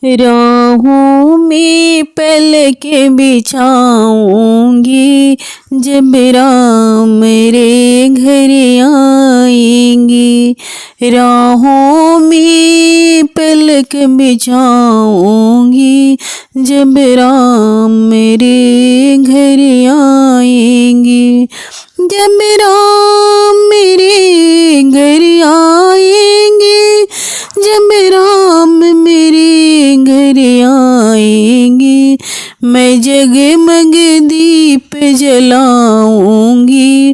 राहों में पलकें बिछाऊंगी जब राम मेरे घर आएंगे। राहों में पलक बिछाऊंगी जब राम मेरे घर आएंगे। जब राम मेरे घर आएंगे, जब राम मेरे घर आएंगे, मैं जगमग दीप जलाऊंगी।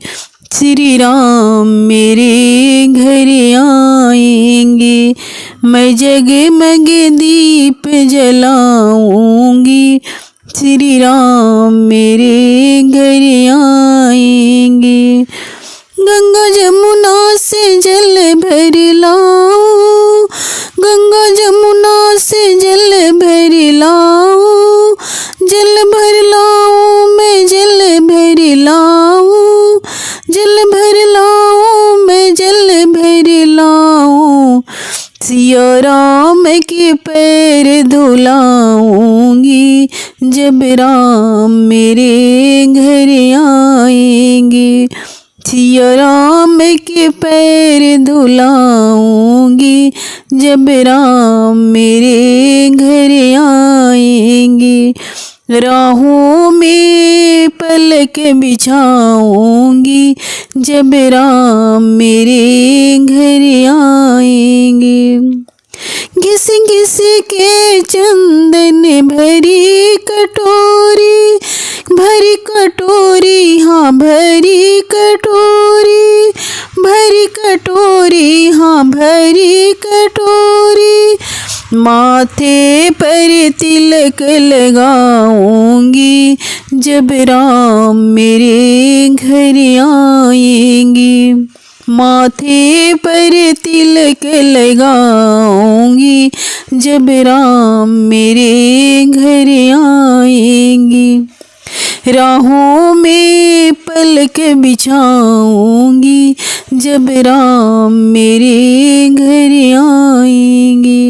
श्री राम मेरे घर आएंगे, मैं जगमग दीप जलाऊंगी। श्री राम मेरे घर आएंगे। गंगा जमुना से जल भर लाऊं, गंगा जमुना से जल भर लाऊं, जल भर लाऊं मैं जल भर लाऊं, जल भर लाऊं मैं जल भर लाऊं। सिया राम के पैर धुलाऊंगी जब राम मेरे घर आएंगे। सिया राम के पैर धुलाऊंगी जब राम मेरे घर आएंगे। राहों में पलक बिछाऊंगी जब राम मेरे घर आएंगे। घिस घिस के चंदन भरी कटोरी, भरी कटोरी हाँ भरी कटोरी, भरी कटोरी हाँ भरी कटोरी। माथे पर तिलक लगाऊंगी जब राम मेरे घर आएंगे। माथे पर तिलक लगाऊंगी जब राम मेरे घर आएंगे। राहों में पलक बिछाऊंगी जब राम मेरे घर आएंगे।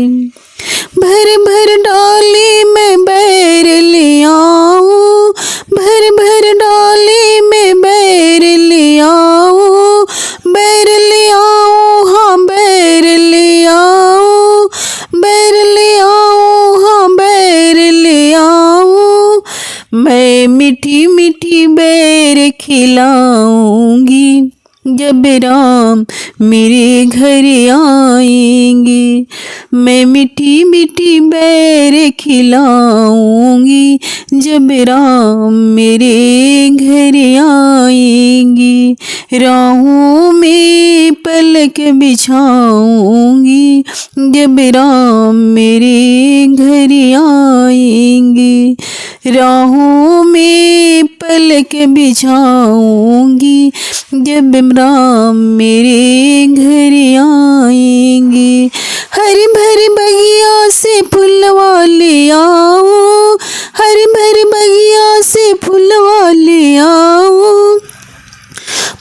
भर भर डाली में बैर ले आऊं, भर भर डाली में बैर ले आऊं, बैर ले आऊं हाँ बैर ले आऊं, बैर ले आऊं हाँ बैर ले आऊं। मैं मीठी मीठी बैर खिलाऊंगी जब राम मेरे घर आएंगे। मैं मीठी मीठी बैर खिलाऊंगी जब राम मेरे घर आएंगे। राहों में पलक बिछाऊंगी जब राम मेरे घर आएंगे। राहों में पलक बिछाऊंगी जब राम मेरे घर आएंगे। हरी भरी बगिया से फूलवा ले आओ, हरी भरी बगिया से फूलवा ले आओ,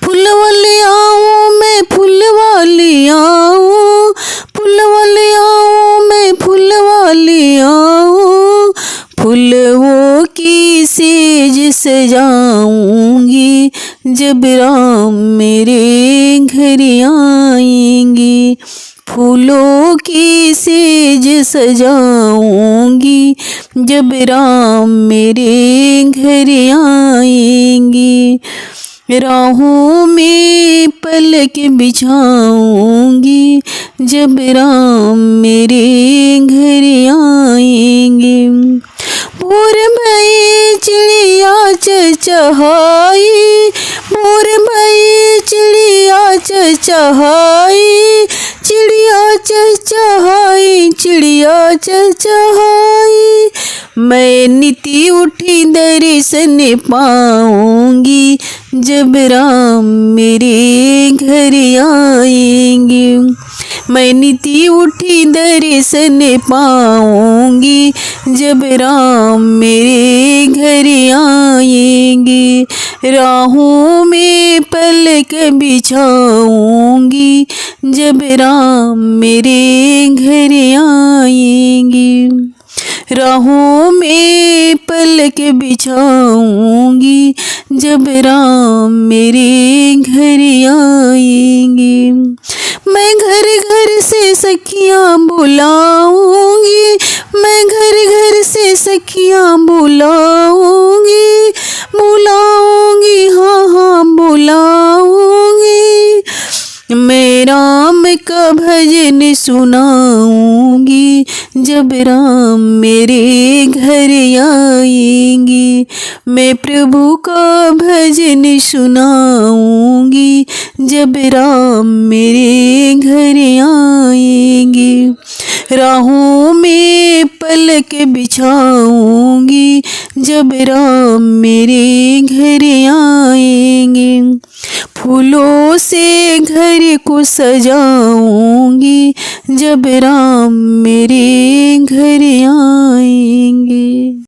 फूलवा ले आओ मैं फूलवा ले आओ, फूलवा ले आओ मैं फूलवा ले आओ। फूलों की सेज सजाऊंगी जब राम मेरे घर आएंगे। फूलों की सेज सजाऊंगी जब राम मेरे घर आएंगे। राहों में पलक बिछाऊंगी जब राम मेरे घर आएंगे। भोर भई चिड़िया चहचहाई, भोर भई चिड़िया चहचहाई, चिड़िया चहचहाई, चिड़िया चहचहाई। मैं नीति उठी दर्शन पाऊंगी जब राम मेरे घर आएंगे। मैं नीति उठी दर्शन पाऊंगी जब राम मेरे घर आएंगे। राहों में पलक बिछाऊंगी जब राम मेरे घर आएंगे। राहों में पलक बिछाऊंगी जब राम मेरे घर आएंगे। मैं घर घर से सखियाँ बुलाऊंगी, मैं घर घर से सखियाँ बुलाऊंगी, बुलाऊंगी हाँ हाँ बुलाऊंगी। मैं राम का भजन सुनाऊंगी जब राम मेरे घर आएंगे। मैं प्रभु का भजन सुनाऊंगी जब राम मेरे घर आएंगे। राहों में पलक बिछाऊंगी जब राम मेरे घर आएंगे। फूलों से घर को सजाऊंगी जब राम मेरे घर आए।